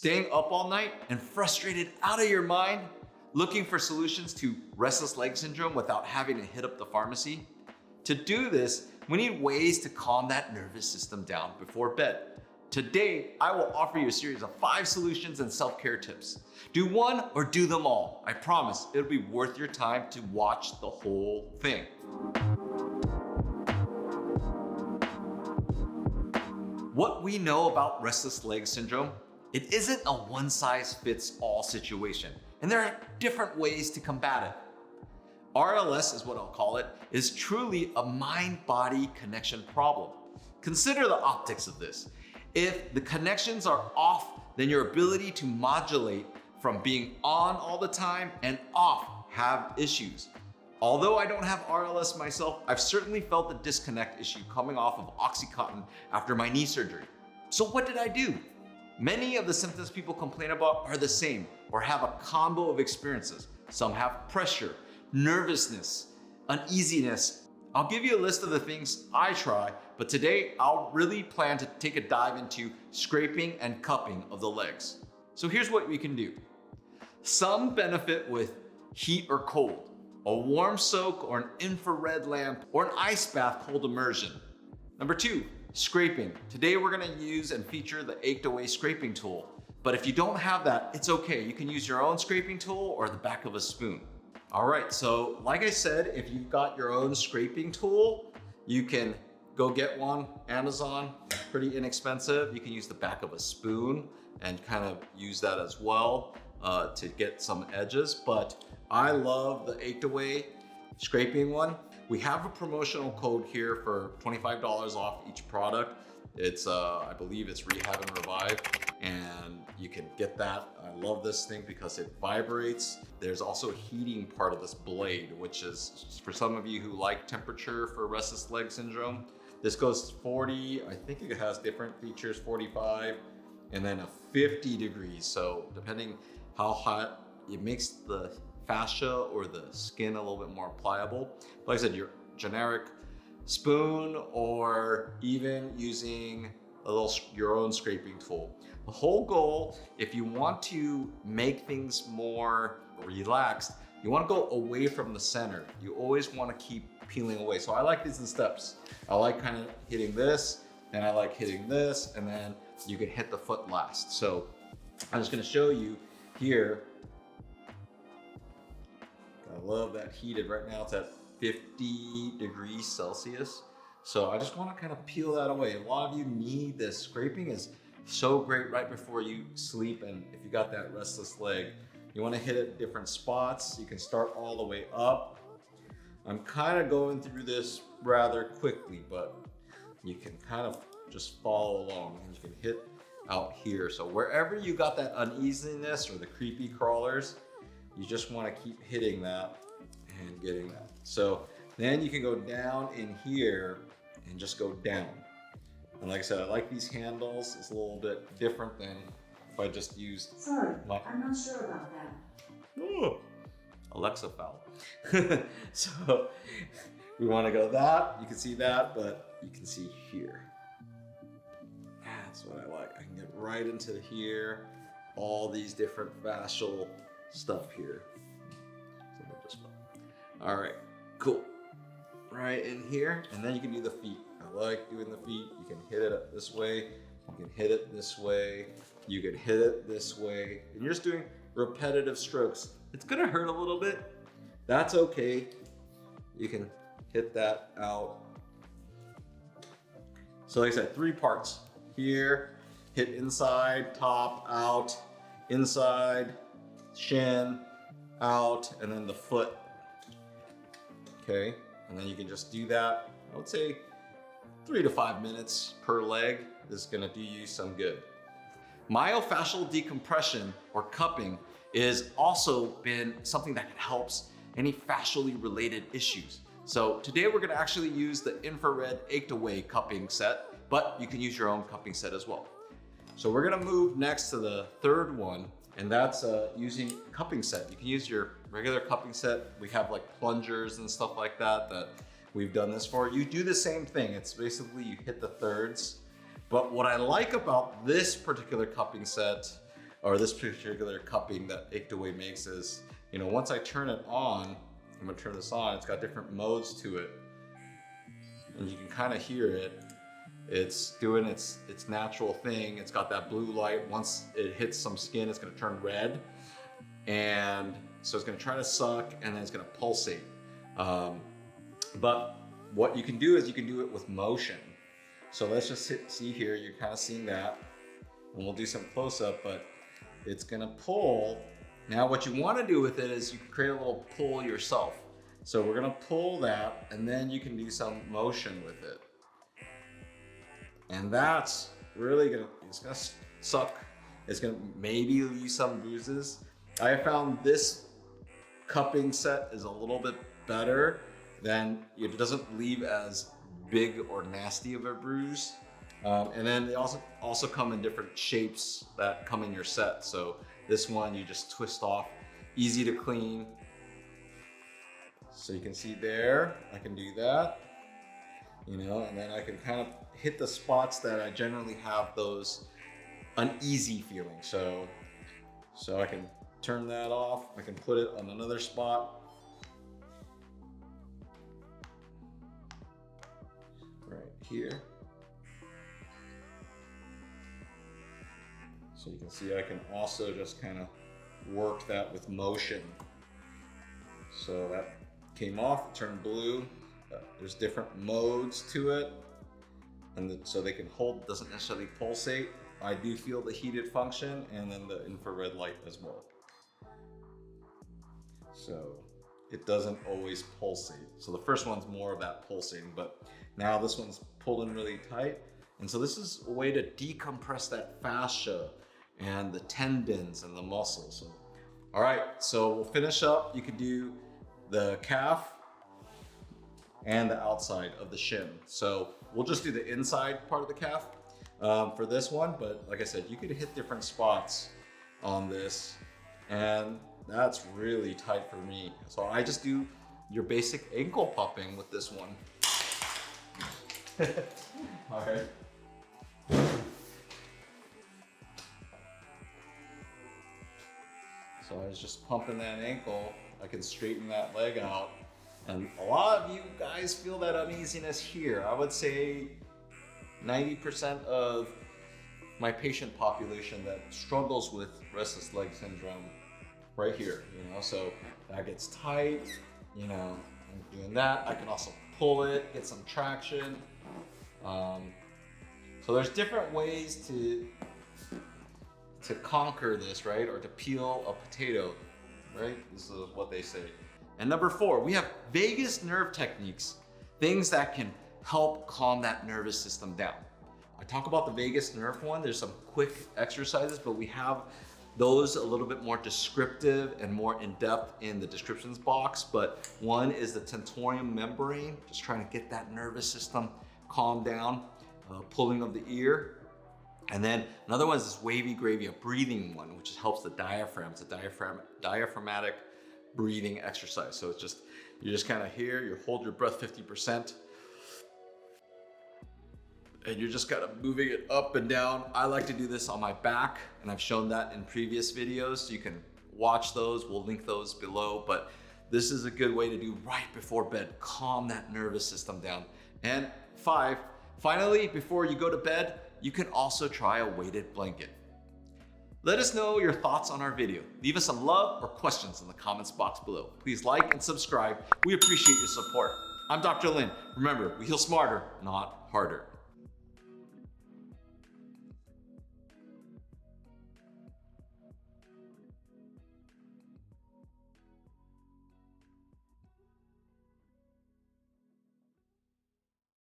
Staying up all night and frustrated out of your mind? Looking for solutions to restless leg syndrome without having to hit up the pharmacy? To do this, we need ways to calm that nervous system down before bed. Today, I will offer you a series of 5 solutions and self-care tips. Do one or do them all. I promise it'll be worth your time to watch the whole thing. What we know about restless leg syndrome, it isn't a one-size-fits-all situation, and there are different ways to combat it. RLS is what I'll call it, is truly a mind-body connection problem. Consider the optics of this. If the connections are off, then your ability to modulate from being on all the time and off have issues. Although I don't have RLS myself, I've certainly felt the disconnect issue coming off of Oxycontin after my knee surgery. So what did I do? Many of the symptoms people complain about are the same or have a combo of experiences. Some have pressure, nervousness, uneasiness. I'll give you a list of the things I try, but today I'll really plan to take a dive into scraping and cupping of the legs. So here's what we can do. Some benefit with heat or cold, a warm soak or an infrared lamp, or an ice bath cold immersion. Number 2, scraping. Today we're gonna use and feature the Achedaway scraping tool. But if you don't have that, it's okay. You can use your own scraping tool or the back of a spoon. All right, so like I said, if you've got your own scraping tool, you can go get one, Amazon, pretty inexpensive. You can use the back of a spoon and kind of use that as well to get some edges. But I love the Achedaway scraping one. We have a promotional code here for $25 off each product. It's, I believe it's Rehab and Revive, and you can get that. I love this thing because it vibrates. There's also a heating part of this blade, which is for some of you who like temperature for restless leg syndrome. This goes 40, I think it has different features, 45, and then a 50 degrees. So depending how hot, it makes the fascia or the skin a little bit more pliable. Like I said, your generic spoon or even using your own scraping tool. The whole goal, if you want to make things more relaxed, you want to go away from the center. You always want to keep peeling away. So I like these in steps. I like kind of hitting this, and I like hitting this, and then you can hit the foot last. So I'm just going to show you here. I love that heated. Right now it's at 50 degrees Celsius. So I just want to kind of peel that away. A lot of you need this. Scraping is so great right before you sleep. And if you got that restless leg, you want to hit it different spots. You can start all the way up. I'm kind of going through this rather quickly, but you can kind of just follow along and you can hit out here. So wherever you got that uneasiness or the creepy crawlers, you just want to keep hitting that and getting that. So then you can go down in here and just go down. And like I said, I like these handles. It's a little bit different than if I just used Sorry, I'm not sure about that. Oh, Alexa foul. So we want to go that. You can see that, but you can see here. That's what I like. I can get right into here. All these different fascial stuff here. All right, cool. Right in here, and then you can do the feet. I like doing the feet. You can hit it this way. You can hit it this way. You can hit it this way. And you're just doing repetitive strokes. It's gonna hurt a little bit. That's okay. You can hit that out. So like I said, 3 parts. Here, hit inside, top, out, inside, shin, out, and then the foot. Okay, and then you can just do that. I would say 3 to 5 minutes per leg. This is gonna do you some good. Myofascial decompression or cupping is also been something that helps any fascially related issues. So today we're gonna actually use the infrared Achedaway cupping set, but you can use your own cupping set as well. So we're gonna move next to the 3rd one, and that's using cupping set. You can use your regular cupping set. We have like plungers and stuff like that we've done this for. You do the same thing. It's basically you hit the thirds. But what I like about this particular cupping set or this particular cupping that Achedaway makes is, you know, once I turn it on, I'm gonna turn this on, it's got different modes to it. And you can kind of hear it. It's doing its natural thing. It's got that blue light. Once it hits some skin, it's gonna turn red. And so it's gonna try to suck and then it's gonna pulsate. But what you can do is you can do it with motion. So let's just see here, you're kind of seeing that. And we'll do some close up, but it's gonna pull. Now what you wanna do with it is you can create a little pull yourself. So we're gonna pull that and then you can do some motion with it. And that's really it's gonna suck. It's gonna maybe leave some bruises. I have found this cupping set is a little bit better than, it doesn't leave as big or nasty of a bruise. And then they also come in different shapes that come in your set. So this one you just twist off, easy to clean. So you can see there, I can do that, you know, and then I can kind of hit the spots that I generally have those uneasy feelings. So I can turn that off. I can put it on another spot. Right here. So you can see I can also just kind of work that with motion. So that came off, turned blue. There's different modes to it. And so they can hold, doesn't necessarily pulsate. I do feel the heated function and then the infrared light as well. So it doesn't always pulsate. So the first one's more of that pulsating, but now this one's pulled in really tight. And so this is a way to decompress that fascia and the tendons and the muscles. So, all right, so we'll finish up. You could do the calf and the outside of the shin. So we'll just do the inside part of the calf for this one. But like I said, you could hit different spots on this and that's really tight for me. So I just do your basic ankle popping with this one. All right. So I was just pumping that ankle. I can straighten that leg out. And a lot of you guys feel that uneasiness here. I would say 90% of my patient population that struggles with restless leg syndrome right here, you know, so that gets tight, you know, I'm doing that. I can also pull it, get some traction. So there's different ways to conquer this, right? Or to peel a potato, right? This is what they say. And number 4, we have vagus nerve techniques, things that can help calm that nervous system down. I talk about the vagus nerve one. There's some quick exercises, but we have those a little bit more descriptive and more in-depth in the descriptions box. But one is the tentorium membrane, just trying to get that nervous system calmed down, pulling of the ear. And then another one is this wavy gravy, a breathing one, which helps the diaphragm. It's a diaphragmatic breathing exercise. So it's just, you're just kind of here, you hold your breath 50%. And you're just kind of moving it up and down. I like to do this on my back, and I've shown that in previous videos. So you can watch those, we'll link those below. But this is a good way to do right before bed, calm that nervous system down. And 5, finally, before you go to bed, you can also try a weighted blanket. Let us know your thoughts on our video. Leave us some love or questions in the comments box below. Please like and subscribe. We appreciate your support. I'm Dr. Lin. Remember, we heal smarter, not harder.